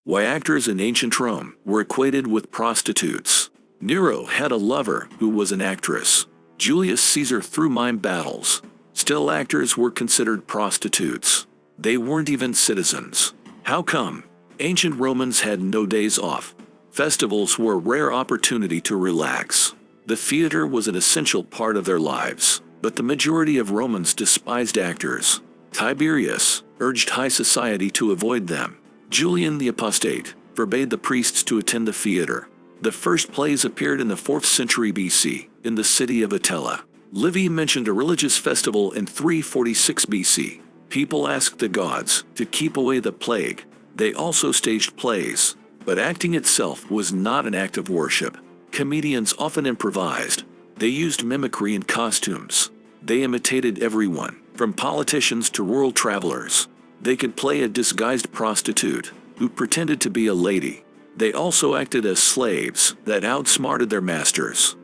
Why actors in ancient Rome were equated with prostitutes. Nero had a lover who was an actress. Julius Caesar threw mime battles. Still, actors were considered prostitutes. They weren't even citizens. How come? Ancient Romans had no days off. Festivals were a rare opportunity to relax. The theater was an essential part of their lives, but the majority of Romans despised actors. Tiberius urged high society to avoid them. Julian the Apostate forbade the priests to attend the theater. The first plays appeared in the 4th century BC in the city of Attila. Livy mentioned a religious festival in 346 BC. People asked the gods to keep away the plague. They also staged plays, but acting itself was not an act of worship. Comedians often improvised. They used mimicry and costumes. They imitated everyone, from politicians to rural travelers. They could play a disguised prostitute who pretended to be a lady. They also acted as slaves that outsmarted their masters.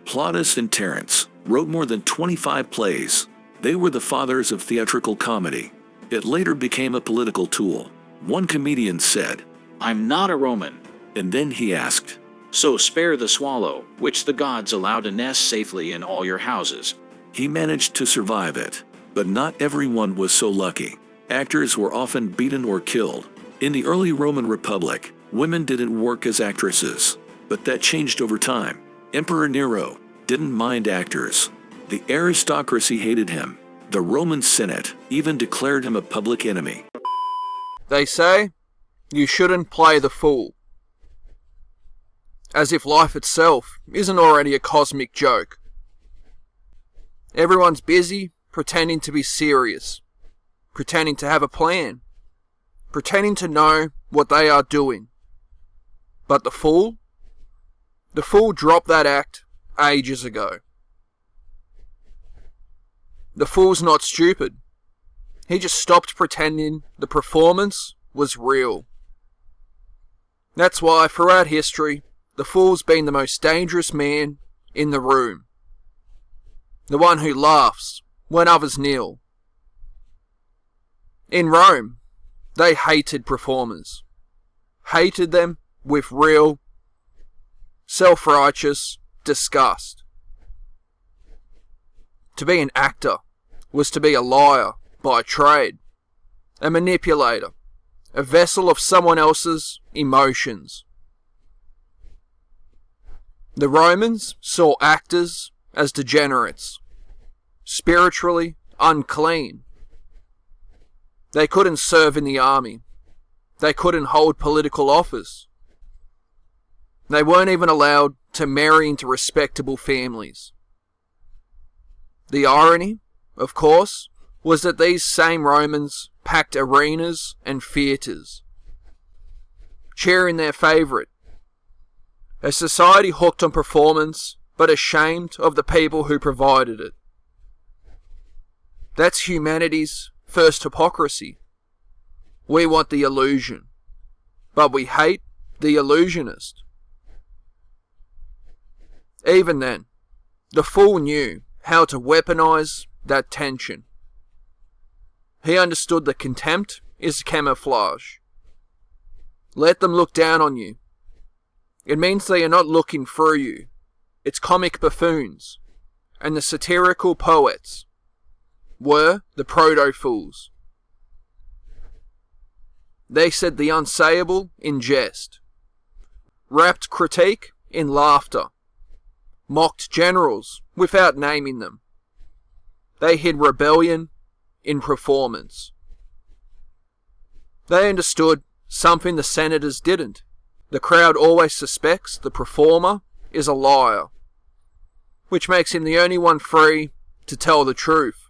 Plautus and Terence wrote more than 25 plays. They were the fathers of theatrical comedy. It later became a political tool. One comedian said, "I'm not a Roman." And then he asked, "So spare the swallow, which the gods allow to nest safely in all your houses." He managed to survive it, but not everyone was so lucky. Actors were often beaten or killed. In the early Roman Republic, women didn't work as actresses, but that changed over time. Emperor Nero didn't mind actors. The aristocracy hated him. The Roman Senate even declared him a public enemy. They say you shouldn't play the fool. As if life itself isn't already a cosmic joke. Everyone's busy pretending to be serious, pretending to have a plan, pretending to know what they are doing. But the fool dropped that act ages ago. The fool's not stupid. He just stopped pretending the performance was real. That's why throughout history, the fool's been the most dangerous man in the room. The one who laughs when others kneel. In Rome, they hated performers. Hated them with real, self-righteous disgust. To be an actor was to be a liar by trade, a manipulator, a vessel of someone else's emotions. The Romans saw actors as degenerates, spiritually unclean. They couldn't serve in the army. They couldn't hold political office. They weren't even allowed to marry into respectable families. The irony, of course, was that these same Romans packed arenas and theatres, cheering their favourite. A society hooked on performance, but ashamed of the people who provided it. That's humanity's first hypocrisy. We want the illusion, but we hate the illusionist. Even then, the fool knew how to weaponize that tension. He understood that contempt is camouflage. Let them look down on you. It means they are not looking through you. It's comic buffoons, and the satirical poets were the proto-fools. They said the unsayable in jest, wrapped critique in laughter, mocked generals without naming them. They hid rebellion in performance. They understood something the senators didn't. The crowd always suspects the performer is a liar, which makes him the only one free to tell the truth.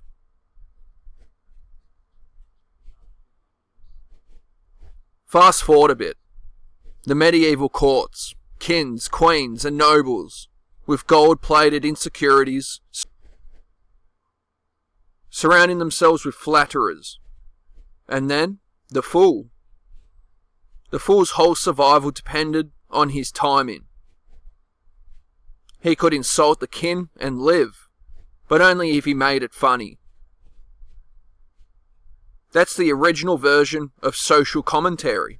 Fast forward a bit. The medieval courts, kings, queens, and nobles, with gold-plated insecurities, surrounding themselves with flatterers. And then, the fool. The fool's whole survival depended on his timing. He could insult the king and live, but only if he made it funny. That's the original version of social commentary.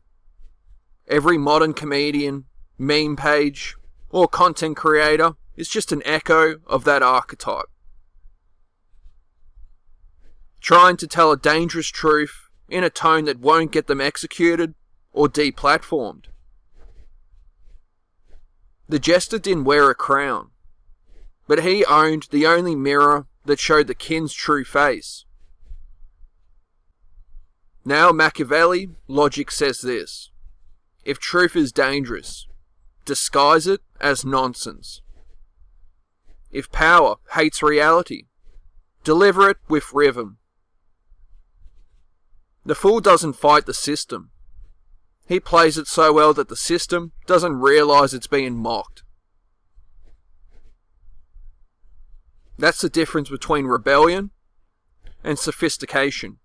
Every modern comedian, meme page, or content creator is just an echo of that archetype. Trying to tell a dangerous truth in a tone that won't get them executed or deplatformed. The jester didn't wear a crown, but he owned the only mirror that showed the kin's true face. Now Machiavelli logic says this: if truth is dangerous, disguise it as nonsense. If power hates reality, deliver it with rhythm. The fool doesn't fight the system. He plays it so well that the system doesn't realize it's being mocked. That's the difference between rebellion and sophistication.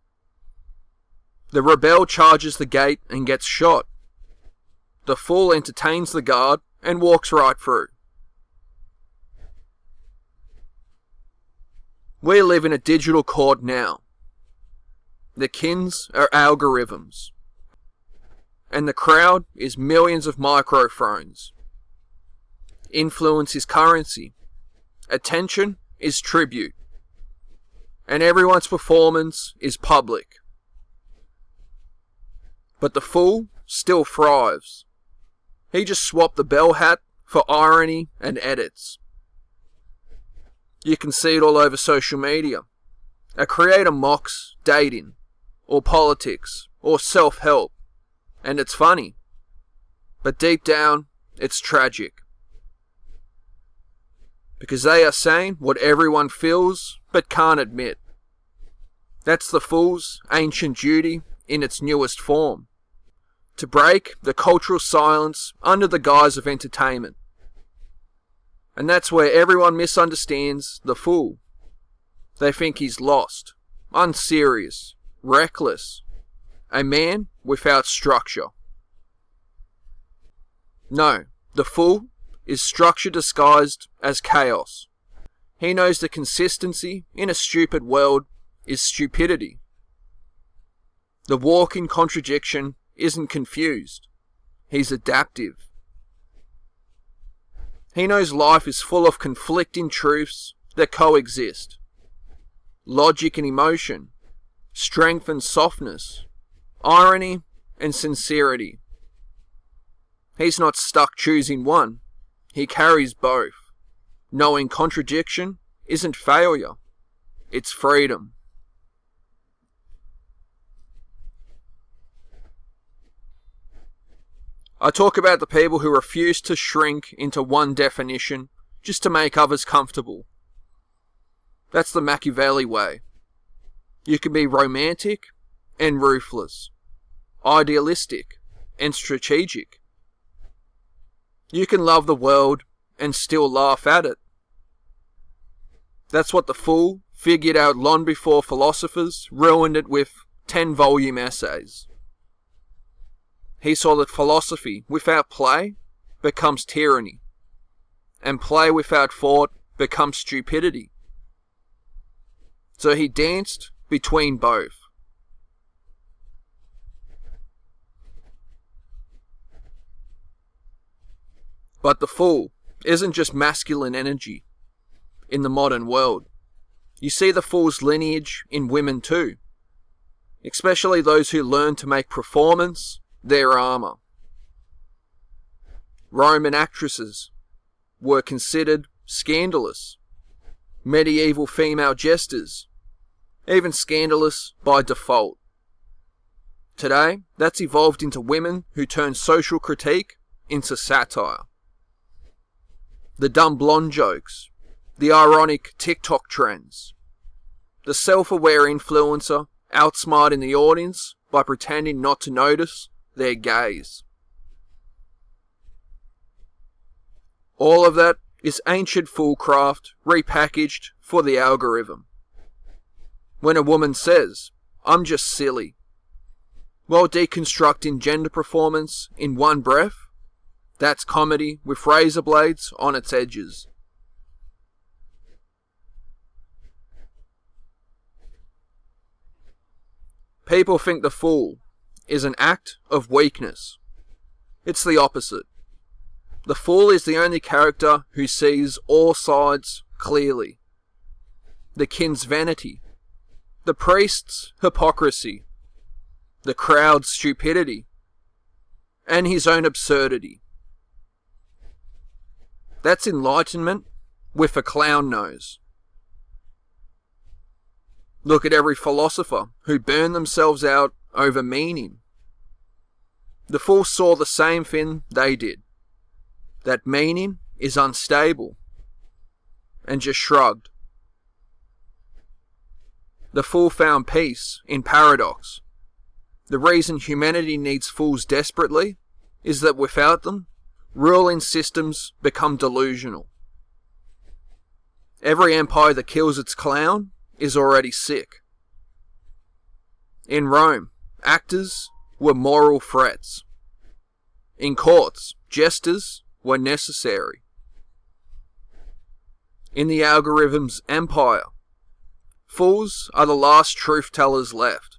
The rebel charges the gate and gets shot. The fool entertains the guard and walks right through. We live in a digital court now. The kins are algorithms, and the crowd is millions of microphones. Influence is currency. Attention is tribute. And everyone's performance is public. But the fool still thrives. He just swapped the bell hat for irony and edits. You can see it all over social media. A creator mocks dating, or politics, or self-help, and it's funny. But deep down, it's tragic. Because they are saying what everyone feels but can't admit. That's the fool's ancient duty in its newest form. To break the cultural silence under the guise of entertainment. And that's where everyone misunderstands the fool. They think he's lost, unserious, reckless, a man without structure. No, the fool is structure disguised as chaos. He knows the consistency in a stupid world is stupidity. The walking contradiction isn't confused. He's adaptive. He knows life is full of conflicting truths that coexist. Logic and emotion, strength and softness, irony and sincerity. He's not stuck choosing one. He carries both, knowing contradiction isn't failure, it's freedom. I talk about the people who refuse to shrink into one definition just to make others comfortable. That's the Machiavelli way. You can be romantic and ruthless, idealistic and strategic. You can love the world and still laugh at it. That's what the fool figured out long before philosophers ruined it with 10-volume essays. He saw that philosophy without play becomes tyranny, and play without thought becomes stupidity. So he danced between both. But the fool isn't just masculine energy in the modern world. You see the fool's lineage in women too, especially those who learn to make performance their armor. Roman actresses were considered scandalous. Medieval female jesters, even scandalous by default. Today, that's evolved into women who turn social critique into satire. The dumb blonde jokes, the ironic TikTok trends, the self-aware influencer outsmarting the audience by pretending not to notice their gaze. All of that is ancient foolcraft repackaged for the algorithm. When a woman says, "I'm just silly," while deconstructing gender performance in one breath, that's comedy with razor blades on its edges. People think the fool is an act of weakness, It's the opposite. The fool is the only character who sees all sides clearly. The king's vanity, the priest's hypocrisy, the crowd's stupidity, and his own absurdity. That's enlightenment with a clown nose. Look at every philosopher who burned themselves out over meaning. The fool saw the same thing they did, that meaning is unstable, and just shrugged. The fool found peace in paradox. The reason humanity needs fools desperately is that without them, ruling systems become delusional. Every empire that kills its clown is already sick. In Rome, actors were moral threats. In courts, jesters were necessary. In the algorithm's empire, fools are the last truth tellers left.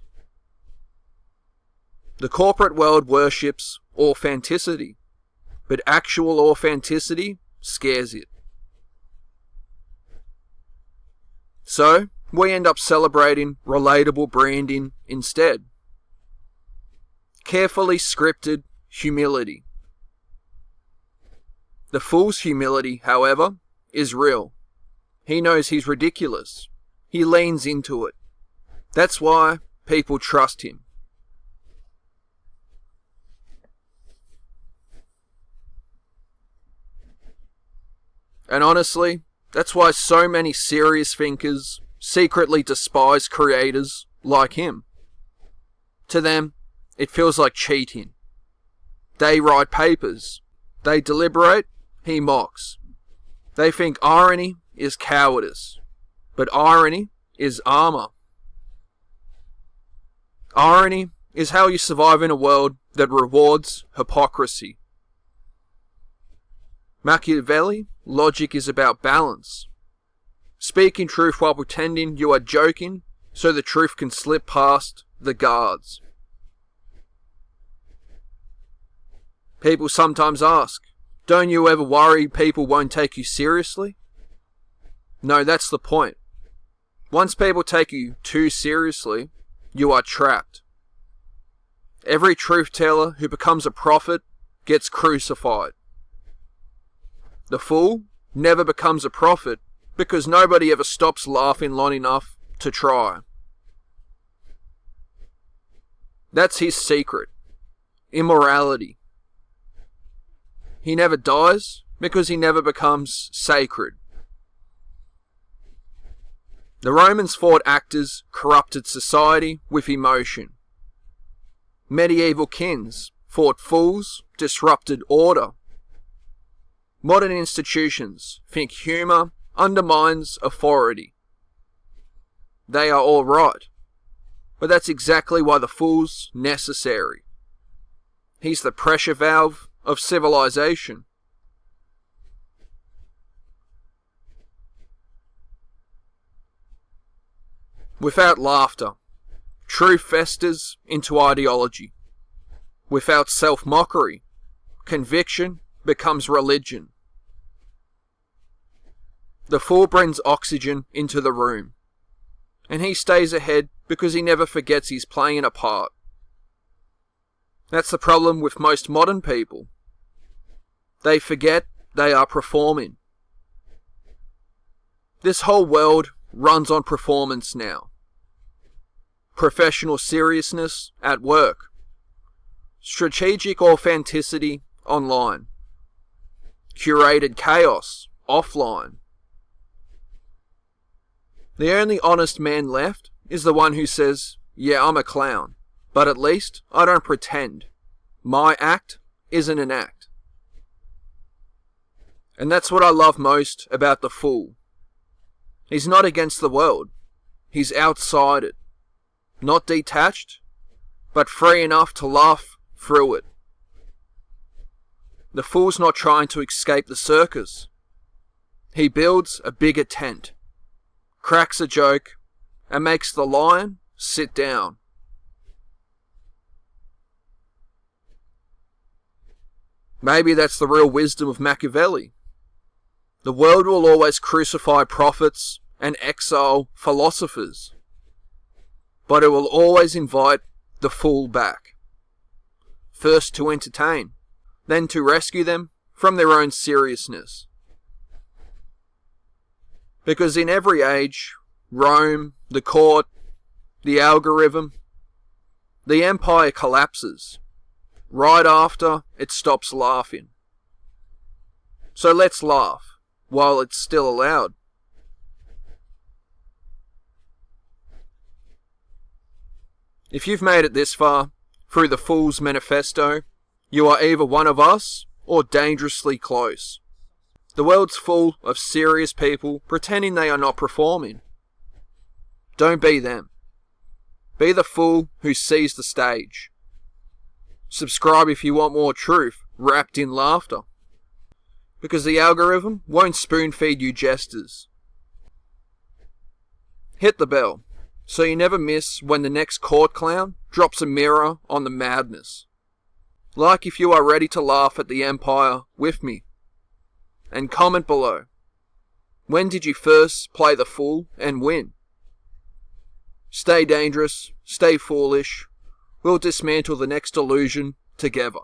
The corporate world worships authenticity, but actual authenticity scares it. So, we end up celebrating relatable branding instead. Carefully scripted humility. The fool's humility, however, is real. He knows he's ridiculous. He leans into it. That's why people trust him. And honestly, that's why so many serious thinkers secretly despise creators like him. To them, it feels like cheating. They write papers. They deliberate. He mocks. They think irony is cowardice. But irony is armor. Irony is how you survive in a world that rewards hypocrisy. Machiavelli, logic is about balance. Speaking truth while pretending you are joking so the truth can slip past the guards. People sometimes ask, don't you ever worry people won't take you seriously? No, that's the point. Once people take you too seriously, you are trapped. Every truth teller who becomes a prophet gets crucified. The fool never becomes a prophet because nobody ever stops laughing long enough to try. That's his secret. Immorality. He never dies because he never becomes sacred. The Romans fought actors, corrupted society with emotion. Medieval kings fought fools, disrupted order. Modern institutions think humour undermines authority. They are all right, but that's exactly why the fool's necessary. He's the pressure valve of civilization. Without laughter, truth festers into ideology. Without self-mockery, conviction becomes religion. The fool brings oxygen into the room, and he stays ahead because he never forgets he's playing a part. That's the problem with most modern people. They forget they are performing. This whole world runs on performance now. Professional seriousness at work. Strategic authenticity online. Curated chaos offline. The only honest man left is the one who says, yeah, I'm a clown, but at least I don't pretend. My act isn't an act. And that's what I love most about the fool. He's not against the world. He's outside it. Not detached, but free enough to laugh through it. The fool's not trying to escape the circus. He builds a bigger tent, cracks a joke, and makes the lion sit down. Maybe that's the real wisdom of Machiavelli. The world will always crucify prophets and exile philosophers, but it will always invite the fool back, first to entertain, then to rescue them from their own seriousness. Because in every age, Rome, the court, the algorithm, the empire collapses right after it stops laughing. So let's laugh while it's still allowed. If you've made it this far through the Fool's Manifesto, you are either one of us or dangerously close. The world's full of serious people pretending they are not performing. Don't be them. Be the fool who sees the stage. Subscribe if you want more truth wrapped in laughter. Because the algorithm won't spoon feed you jesters. Hit the bell so you never miss when the next court clown drops a mirror on the madness. Like if you are ready to laugh at the empire with me. And comment below. When did you first play the fool and win? Stay dangerous, stay foolish. We'll dismantle the next illusion together.